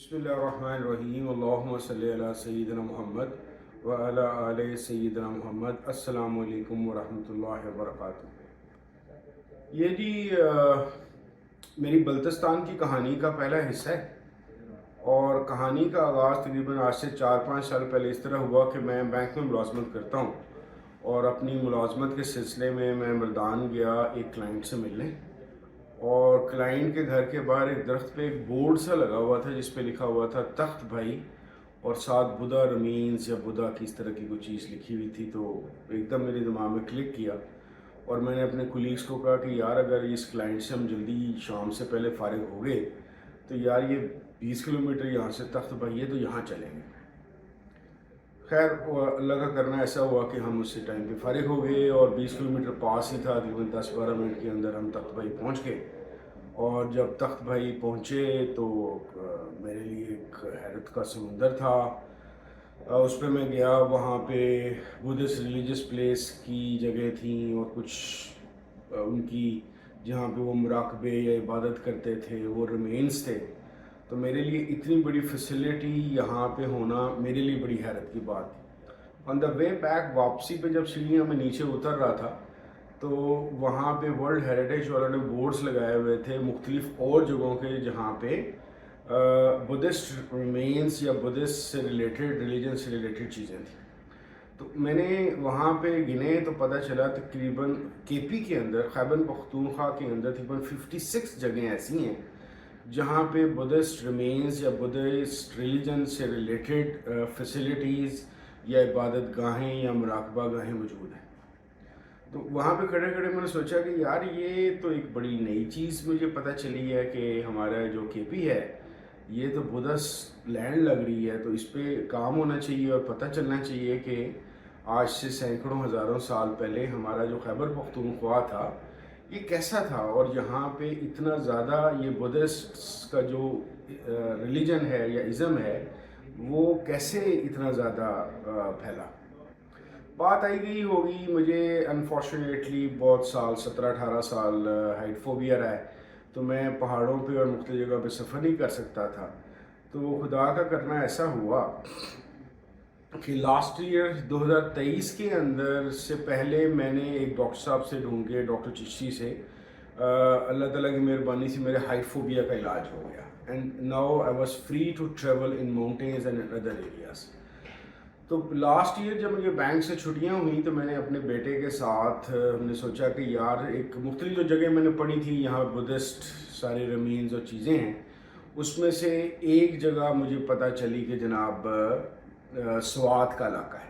بسم اللہ الرحمن الرحیم اللہم صلی علی سیدنا محمد وعلی آل سیدنا محمد۔ السلام علیکم ورحمۃ اللہ وبرکاتہ۔ یہ جی میری بلتستان کی کہانی کا پہلا حصہ ہے، اور کہانی کا آغاز تقریباً آج سے 4-5 سال پہلے اس طرح ہوا کہ میں بینک میں ملازمت کرتا ہوں، اور اپنی ملازمت کے سلسلے میں مردان گیا ایک کلائنٹ سے ملنے، اور کلائنٹ کے گھر کے باہر ایک درخت پہ ایک بورڈ سا لگا ہوا تھا جس پہ لکھا ہوا تھا تخت بھائی، اور ساتھ بدھا رمینز یا بدھا کی اس طرح کی کوئی چیز لکھی ہوئی تھی۔ تو ایک دم میرے دماغ میں کلک کیا، اور میں نے اپنے کولیگز کو کہا کہ یار اگر اس کلائنٹ سے ہم جلدی شام سے پہلے فارغ ہو گئے تو یار یہ 20 کلومیٹر یہاں سے تخت بھائی ہے تو یہاں چلیں گے۔ خیر اللہ کا کرنا ایسا ہوا کہ ہم اس سے ٹائم پہ فارغ ہو گئے، اور 20 کلومیٹر پاس ہی تھا، تقریباً 10-12 منٹ کے اندر ہم تخت بھائی پہنچ گئے۔ اور جب تخت بھائی پہنچے تو میرے لیے ایک حیرت کا سمندر تھا۔ اس پہ میں گیا، وہاں پہ بدھسٹ ریلیجس پلیس کی جگہ تھیں، اور کچھ ان کی جہاں پہ وہ مراقبے یا عبادت کرتے تھے وہ ریمینز تھے۔ تو میرے لیے اتنی بڑی فیسلٹی یہاں پہ ہونا میرے لیے بڑی حیرت کی بات تھی۔ آن دا وے بیک، واپسی پہ جب سیڑھیاں میں نیچے اتر رہا تھا تو وہاں پہ ورلڈ ہیریٹیج والوں نے بورڈز لگائے ہوئے تھے مختلف اور جگہوں کے جہاں پہ بدھسٹ ریمینز یا بدھسٹ سے ریلیٹڈ، ریلیجن سے ریلیٹڈ چیزیں تھیں۔ تو میں نے وہاں پہ گنے تو پتہ چلا تقریباً کے پی کے اندر، خیبر پختونخوا کے اندر تقریباً 56 جگہیں ایسی ہیں جہاں پہ بدھسٹ ریمینز یا بدھسٹ ریلیجن سے ریلیٹڈ فیسلٹیز یا عبادت گاہیں یا مراقبہ گاہیں موجود ہیں۔ تو وہاں پہ کھڑے کھڑے میں نے سوچا کہ یار یہ تو ایک بڑی نئی چیز مجھے پتہ چلی ہے کہ ہمارا جو کے پی ہے یہ تو بدھسٹ لینڈ لگ رہی ہے، تو اس پہ کام ہونا چاہیے اور پتہ چلنا چاہیے کہ آج سے سینکڑوں ہزاروں سال پہلے ہمارا جو خیبر پختونخوا تھا یہ کیسا تھا، اور یہاں پہ اتنا زیادہ یہ بدھسٹ کا جو ریلیجن ہے یا ازم ہے وہ کیسے اتنا زیادہ پھیلا۔ بات آئی گئی ہوگی، مجھے انفارچونیٹلی بہت سال 17-18 سال ہائٹ فوبیا رہا ہے، تو میں پہاڑوں پہ اور مختلف جگہ پہ سفر نہیں کر سکتا تھا۔ تو خدا کا کرنا ایسا ہوا کہ لاسٹ ایئر 2023 کے اندر سے پہلے میں نے ایک ڈاکٹر صاحب سے ڈھونڈ کے، ڈاکٹر چشتی سے، اللہ تعالیٰ کی مہربانی سے میرے ہائٹ فوبیا کا علاج ہو گیا، and now I was free to travel in mountains and in other areas. تو لاسٹ ایئر جب مجھے بینک سے چھٹیاں ہوئیں تو میں نے اپنے بیٹے کے ساتھ ہم نے سوچا کہ یار ایک مختلف جو جگہ میں نے پڑھی تھی یہاں بدھسٹ سارے ریمینز اور چیزیں ہیں، اس میں سے ایک جگہ مجھے پتہ چلی کہ جناب سوات کا علاقہ ہے۔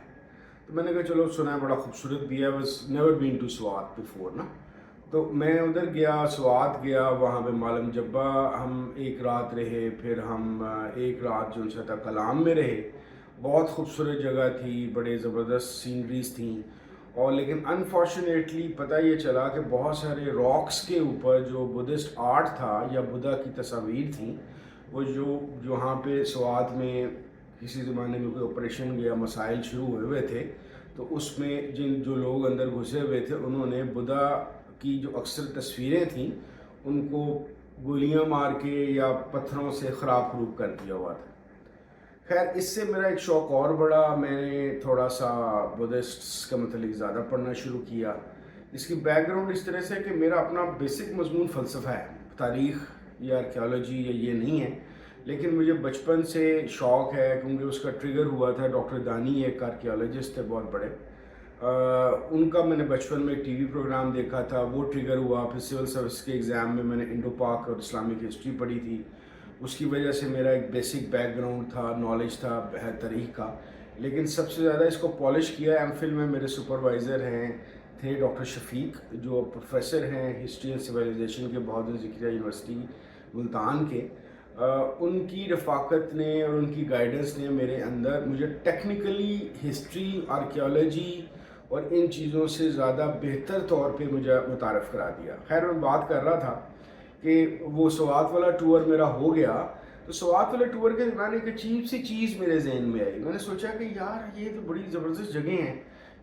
تو میں نے کہا چلو سنا ہے بڑا خوبصورت بھی ہے، was never been to Swat before نا۔ تو میں ادھر گیا، سوات گیا، وہاں پہ معلم جبہ ہم ایک رات رہے، پھر ہم ایک رات جو تھا کلام میں رہے۔ بہت خوبصورت جگہ تھی، بڑے زبردست سینریز تھیں، اور لیکن انفارچونیٹلی پتہ یہ چلا کہ بہت سارے راکس کے اوپر جو بدھسٹ آرٹ تھا یا بدھا کی تصاویر تھیں، وہ جو وہاں پہ سوات میں کسی زمانے میں کوئی آپریشن یا مسائل شروع ہوئے تھے، تو اس میں جو لوگ اندر گھسے ہوئے تھے انہوں نے بدھا کی جو اکثر تصویریں تھیں ان کو گولیاں مار کے یا پتھروں سے خراب کر دیا ہوا تھا۔ خیر اس سے میرا ایک شوق اور بڑا، میں نے تھوڑا سا بدھسٹ کا متعلق زیادہ پڑھنا شروع کیا۔ اس کی بیک گراؤنڈ اس طرح سے کہ میرا اپنا بیسک مضمون فلسفہ ہے، تاریخ یا آرکیالوجی یا یہ نہیں ہے، لیکن مجھے بچپن سے شوق ہے کیونکہ اس کا ٹریگر ہوا تھا ڈاکٹر دانی، ایک آرکیالوجسٹ تھے بہت بڑے، ان کا میں نے بچپن میں ایک ٹی وی پروگرام دیکھا تھا، وہ ٹریگر ہوا۔ پھر سول سروس کے ایگزام میں نے انڈو پاک اور اسلامک ہسٹری پڑھی تھی، اس کی وجہ سے میرا ایک بیسک بیک گراؤنڈ تھا، نالج تھا تاریخ کا۔ لیکن سب سے زیادہ اس کو پالش کیا ایم فل میں میرے سپروائزر تھے ڈاکٹر شفیق، جو پروفیسر ہیں ہسٹری اینڈ سویلائزیشن کے بہادر ذکریہ یونیورسٹی ملتان کے۔ ان کی رفاقت نے اور ان کی گائیڈنس نے میرے اندر مجھے ٹیکنیکلی ہسٹری، آرکیالوجی اور ان چیزوں سے زیادہ بہتر طور پہ مجھے متعارف کرا دیا۔ خیر میں بات کر رہا تھا کہ وہ سوات والا ٹور میرا ہو گیا، تو سوات والے ٹور کے دوران ایک عجیب سی چیز میرے ذہن میں آئی۔ میں نے سوچا کہ یار یہ تو بڑی زبردست جگہ ہیں،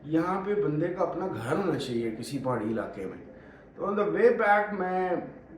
یہاں پہ بندے کا اپنا گھر ہونا چاہیے کسی پہاڑی علاقے میں۔ تو آن دا وے بیک میں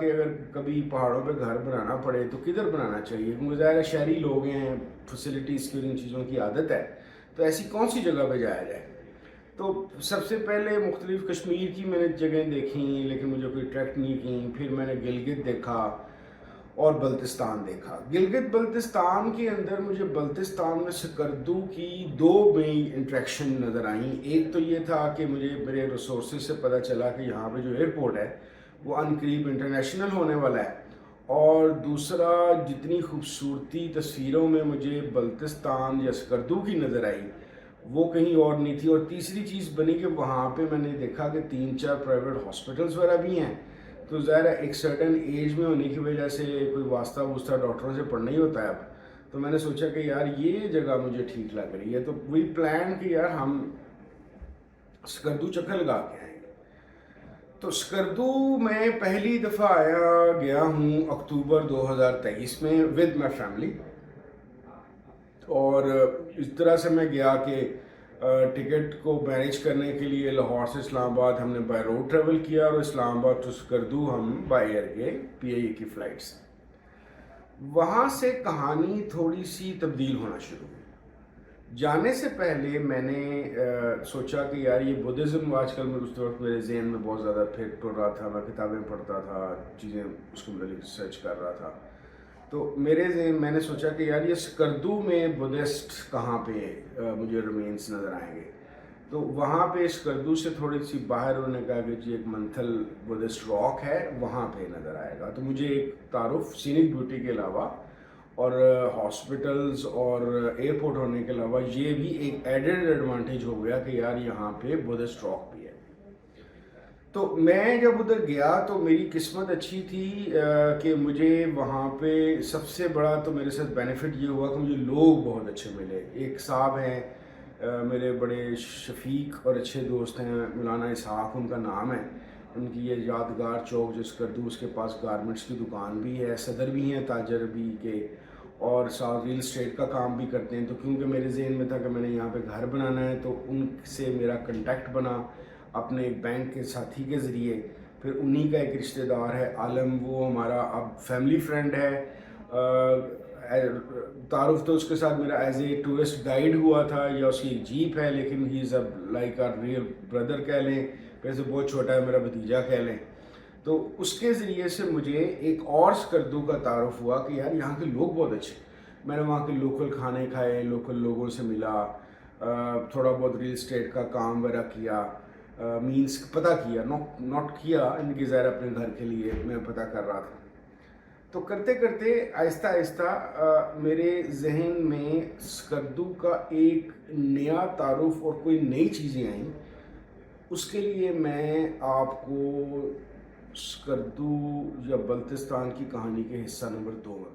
کہ اگر کبھی پہاڑوں پہ گھر بنانا پڑے تو کدھر بنانا چاہیے، کیونکہ ظاہر ہے شہری لوگ ہیں، فیسلٹیز کی اور ان چیزوں کی عادت ہے، تو ایسی کون سی جگہ پہ جایا جائے. تو سب سے پہلے مختلف کشمیر کی میں نے جگہیں دیکھیں لیکن مجھے کوئی اٹریکٹ نہیں کی. پھر میں نے گلگت دیکھا اور بلتستان دیکھا. گلگت بلتستان کے اندر مجھے بلتستان میں سکردو کی دو مین انٹریکشن نظر آئیں. ایک تو یہ تھا کہ مجھے میرے ریسورسز سے پتہ چلا کہ یہاں پہ جو ایئرپورٹ ہے وہ ان قریب انٹرنیشنل ہونے والا ہے، اور دوسرا جتنی خوبصورتی تصویروں میں مجھے بلتستان یا سکردو کی نظر آئی وہ کہیں اور نہیں تھی. اور تیسری چیز بنی کہ وہاں پہ میں نے دیکھا کہ 3-4 پرائیویٹ ہاسپٹلس وغیرہ بھی ہیں. تو ظاہر ہے ایک سرٹن ایج میں ہونے کی وجہ سے کوئی واسطہ واسطہ ڈاکٹروں سے پڑھنا ہی ہوتا ہے اب. تو میں نے سوچا کہ یار یہ جگہ مجھے ٹھیک لگ رہی ہے، تو وہی پلان کہ یار ہم سکردو چکر لگا کے آئیں. تو سکردو میں پہلی دفعہ گیا ہوں اکتوبر 2023 میں ود مائی فیملی. اور اس طرح سے میں گیا کہ ٹکٹ کو مینیج کرنے کے لیے لاہور سے اسلام آباد ہم نے بائی روڈ ٹریول کیا، اور اسلام آباد ٹو سکردو ہم بائی ایئر گئے PIA کی فلائٹ سے. وہاں سے کہانی تھوڑی سی تبدیل ہونا شروع ہوئی. جانے سے پہلے میں نے سوچا کہ یار یہ بدھزم آج کل اس وقت میرے ذہن میں بہت زیادہ پھر ٹر رہا تھا، میں کتابیں پڑھتا تھا، چیزیں اس کے متعلق ریسرچ کر رہا تھا. تو میرے ذہن میں نے سوچا کہ یار یہ سکردو میں بدھسٹ کہاں پہ مجھے ریمینس نظر آئیں گے. تو وہاں پہ سکردو سے تھوڑی سی باہر انہوں نے کہا کہ جی ایک منتھل بدھسٹ راک ہے وہاں پہ نظر آئے گا. تو مجھے ایک تعارف سینک بیوٹی کے علاوہ اور ہاسپٹلز اور ایئرپورٹ ہونے کے علاوہ یہ بھی ایک ایڈڈ ایڈوانٹیج ہو گیا کہ یار یہاں پہ بدھسٹ راک بھی ہے. تو میں جب ادھر گیا تو میری قسمت اچھی تھی کہ مجھے وہاں پہ سب سے بڑا تو میرے ساتھ بینیفٹ یہ ہوا کہ مجھے لوگ بہت اچھے ملے. ایک صاحب ہیں میرے بڑے شفیق اور اچھے دوست ہیں، مولانا اسحاق ان کا نام ہے. ان کی یہ یادگار چوک جو سکردو، اس کے پاس گارمنٹس کی دکان بھی ہے، صدر بھی ہیں تاجر بھی کے، اور ساتھ ریل اسٹیٹ کا کام بھی کرتے ہیں. تو کیونکہ میرے ذہن میں تھا کہ میں نے یہاں پہ گھر بنانا ہے تو ان سے میرا کنٹیکٹ بنا اپنے بینک کے ساتھی کے ذریعے. پھر انہی کا ایک رشتہ دار ہے عالم، وہ ہمارا اب فیملی فرینڈ ہے. تعارف تو اس کے ساتھ میرا ایز اے ٹورسٹ گائیڈ ہوا تھا، یا اس کی ایک جیپ ہے، لیکن he is like a real brother کہہ لیں، ویسے بہت چھوٹا ہے، میرا بھتیجا کہہ لیں. تو اس کے ذریعے سے مجھے ایک اور سکردو کا تعارف ہوا کہ یار یہاں کے لوگ بہت اچھے. میں نے وہاں کے لوکل کھانے کھائے، لوکل لوگوں سے ملا، تھوڑا بہت ریل اسٹیٹ کا کام وغیرہ کیا، مینس پتہ کیا، ناٹ کیا ان کی ظاہر اپنے گھر کے لیے میں پتہ کر رہا تھا. تو کرتے کرتے آہستہ آہستہ میرے ذہن میں سکردو کا ایک نیا تعارف اور کوئی نئی چیزیں آئیں. اس کے لیے میں آپ کو سکردو یا بلتستان کی کہانی کے حصہ نمبر 2 میں